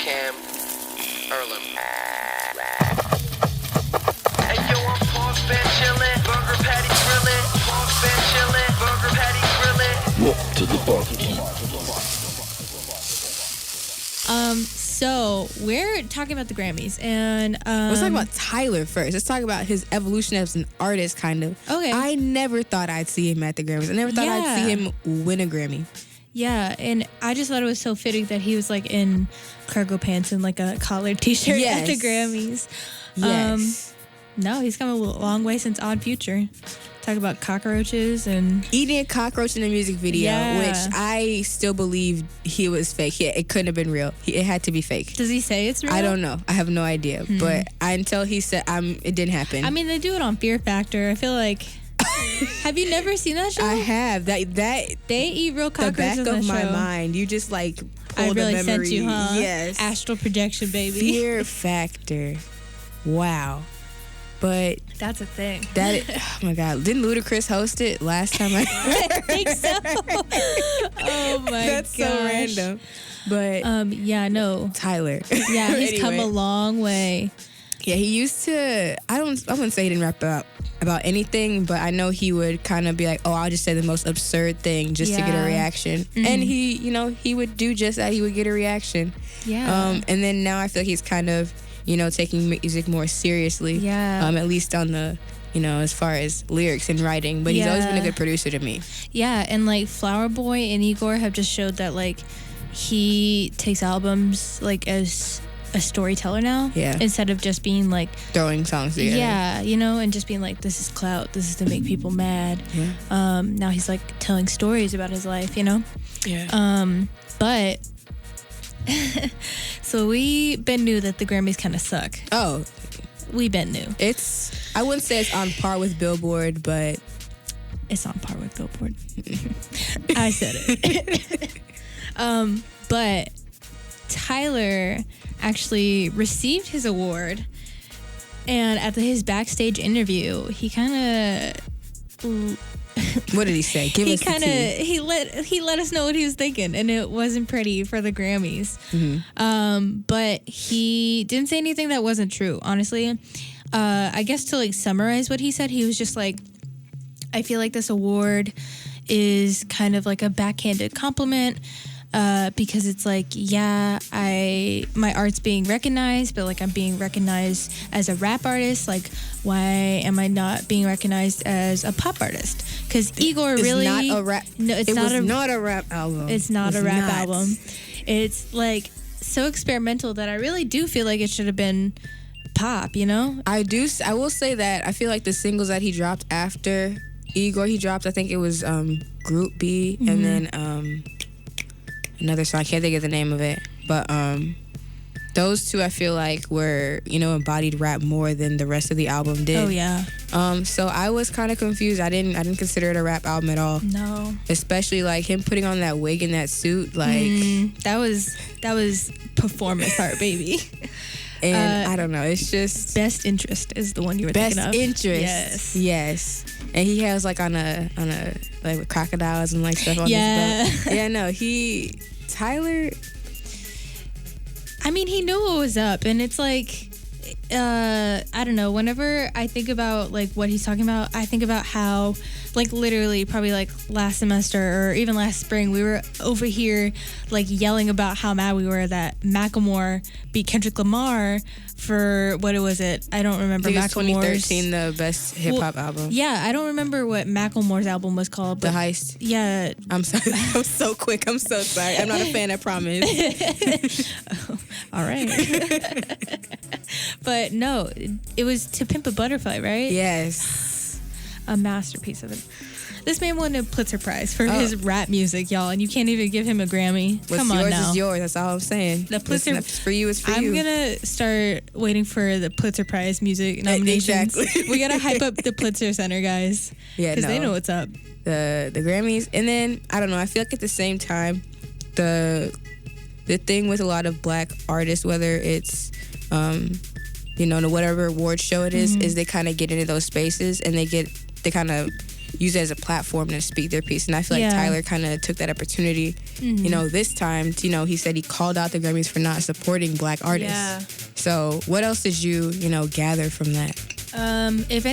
Cam Erlem. Hey yo, I'm Pause Been Chillin', Burger Patty Grillin', Pause Been Chillin', Burger Patty Grillin'. Welcome to the barbecue. So we're talking about the Grammys, and let's talk about Tyler first. Let's talk about his evolution as an artist, kind of. Okay. I never thought I'd see him at the Grammys. I never thought I'd see him win a Grammy. Yeah, and I just thought it was so fitting that he was like in cargo pants and like a collared t-shirt at the Grammys. Yes. No, he's come a long way since Odd Future. Talk about cockroaches and eating a cockroach in a music video, which I still believe he was fake. It couldn't have been real. It had to be fake. Does he say it's real? I don't know. I have no idea. But until he said, it didn't happen. I mean, they do it on Fear Factor. I feel like. Have you never seen that show? I have. That they eat real cockroaches. The back of my mind. You just like pulled I really a memory. sent you, huh? Yes. Astral projection, baby. Fear Factor. Wow. But that's a thing. Oh my God! Didn't Ludacris host it last time? I think so. Oh my god, that's so random. But yeah, no, Tyler. Yeah, he's come a long way. Yeah, he used to. I wouldn't say he didn't rap about anything, but I know he would kind of be like, "Oh, I'll just say the most absurd thing just to get a reaction." And he would do just that. He would get a reaction. Yeah. And then now I feel like he's kind of, taking music more seriously. Yeah. At least on the, as far as lyrics and writing. But he's always been a good producer to me. Yeah, and like Flower Boy and Igor have just showed that like he takes albums like as a storyteller now. Yeah. Instead of just being like throwing songs together. Yeah, and just being like, this is clout, this is to make people mad. Yeah. Now he's like telling stories about his life, Yeah. But so we been knew that the Grammys kind of suck. Oh, we been knew. I wouldn't say it's on par with Billboard, but it's on par with Billboard. I said it. But Tyler actually received his award, and at his backstage interview, he kind of. What did he say? Give us the tea. He let us know what he was thinking, and it wasn't pretty for the Grammys. Mm-hmm. But he didn't say anything that wasn't true, honestly. I guess to like summarize what he said, he was just like, I feel like this award is kind of like a backhanded compliment. Because it's like, my art's being recognized, but like I'm being recognized as a rap artist. Like, why am I not being recognized as a pop artist? Because Igor really not a rap. No, it's not a rap album. It's not a rap album. It's like so experimental that I really do feel like it should have been pop. I will say that I feel like the singles that he dropped after Igor, I think it was Group B, and then another song, I can't think of the name of it, but those two I feel like were, embodied rap more than the rest of the album did. Oh yeah. So I was kind of confused. I didn't consider it a rap album at all. No. Especially like him putting on that wig and that suit, like that was performance art, baby. And I don't know, it's just Best Interest is the one you were thinking of. Best Interest. Yes. And he has like on a like with crocodiles and like stuff on his belt. Yeah, no, Tyler, I mean, he knew what was up, and it's like I don't know, whenever I think about like what he's talking about, I think about how like literally probably like last semester or even last spring we were over here like yelling about how mad we were that Macklemore beat Kendrick Lamar for what was it? I don't remember. I think Macklemore's 2013 the best hip hop album. Yeah, I don't remember what Macklemore's album was called. But The Heist. Yeah. I'm sorry. I'm so quick. I'm so sorry. I'm not a fan, I promise. Oh, all right. But no, it was To Pimp a Butterfly, right? Yes. A masterpiece of it. This man won a Pulitzer Prize for his rap music, y'all, and you can't even give him a Grammy. Come on now. What's yours is yours. That's all I'm saying. The Pulitzer for you is for you. I'm gonna start waiting for the Pulitzer Prize music nominations. Exactly. We gotta hype up the Pulitzer Center, guys. Yeah, because they know what's up. The Grammys, and then I don't know. I feel like at the same time, the thing with a lot of black artists, whether it's whatever award show it is they kind of get into those spaces and they kind of use it as a platform to speak their piece. And I feel like Tyler kind of took that opportunity, you know, this time. To, you know, he said he called out the Grammys for not supporting Black artists. Yeah. So what else did you, you know, gather from that? If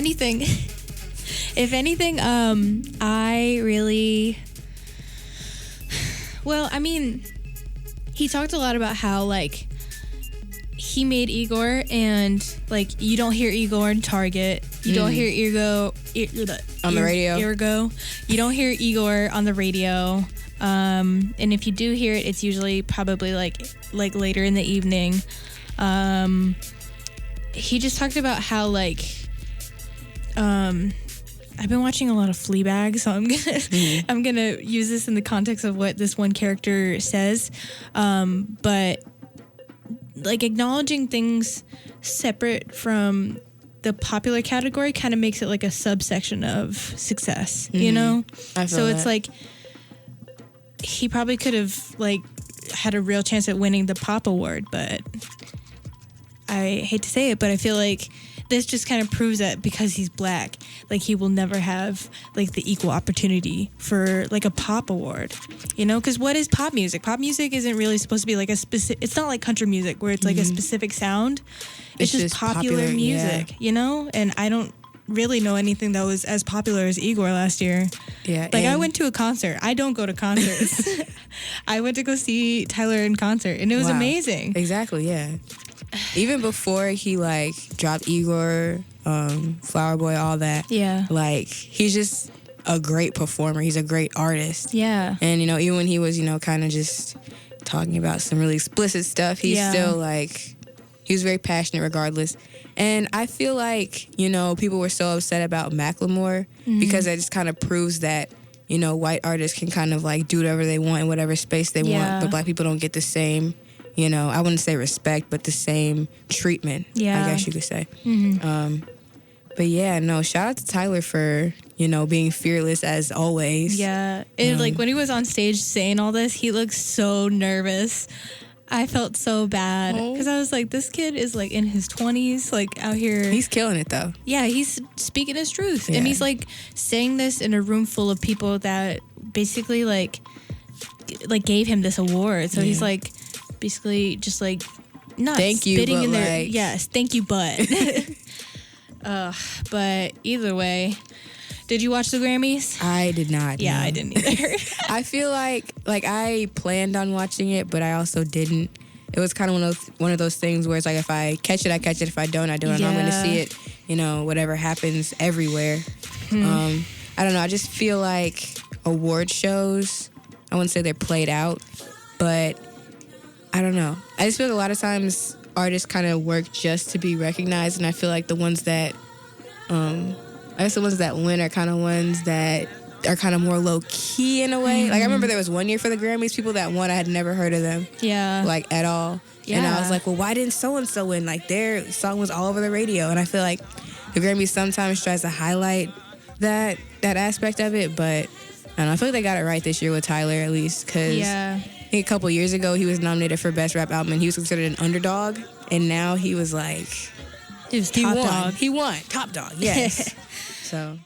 anything, I really, well, I mean, he talked a lot about how, like, he made Igor, and, like, you don't hear Igor in Target. You don't hear On the radio. You don't hear Igor on the radio. And if you do hear it, it's usually probably like later in the evening. He just talked about how, like, I've been watching a lot of Fleabag, so I'm gonna use this in the context of what this one character says. But, like, acknowledging things separate from the popular category kind of makes it like a subsection of success, you know? I feel so it's that. like he probably could have, like, had a real chance at winning the pop award, but I hate to say it, but I feel like this just kind of proves that because he's Black, like, he will never have, like, the equal opportunity for, like, a pop award, you know? Because what is pop music? Pop music isn't really supposed to be like a specific, it's not like country music where it's like a specific sound. It's just popular music, you know? And I don't really know anything that was as popular as Igor last year. Yeah. Like, I went to a concert. I don't go to concerts. I went to go see Tyler in concert, and it was amazing. Exactly, yeah. Even before he, like, dropped Igor, Flower Boy, all that. Yeah. Like, he's just a great performer. He's a great artist. Yeah. And, you know, even when he was, you know, kind of just talking about some really explicit stuff, he's still, like, he was very passionate regardless. And I feel like, you know, people were so upset about Macklemore because that just kind of proves that, you know, white artists can kind of, like, do whatever they want in whatever space they want, but Black people don't get the same, you know, I wouldn't say respect, but the same treatment, I guess you could say. But yeah, no, shout out to Tyler for, you know, being fearless as always. Yeah. And, like, when he was on stage saying all this, he looked so nervous. I felt so bad because I was like, this kid is, like, in his 20s, like, out here. He's killing it, though. Yeah, he's speaking his truth. Yeah. And he's, like, saying this in a room full of people that basically, like gave him this award. So he's, like, basically just, like, not thank you, spitting but in their, like... yes, thank you, but. But either way, did you watch the Grammys? I did not. Yeah, no. I didn't either. I feel like I planned on watching it, but I also didn't. It was kind of one of those things where it's like, if I catch it, I catch it. If I don't, I don't. I know I'm going to see it, you know, whatever happens everywhere. I don't know. I just feel like award shows, I wouldn't say they're played out, but I don't know. I just feel like a lot of times artists kind of work just to be recognized, and I feel like the ones that, I guess the ones that win are kind of ones that are kind of more low key in a way. Like, I remember there was one year for the Grammys, people that won, I had never heard of them. Yeah. Like, at all. Yeah. And I was like, well, why didn't so-and-so win? Like, their song was all over the radio. And I feel like the Grammys sometimes tries to highlight that aspect of it, but I don't know. I feel like they got it right this year with Tyler, at least, because I think a couple years ago he was nominated for Best Rap Album, and he was considered an underdog, and now he was like... He was top dog. He won. Top dog, yes. So...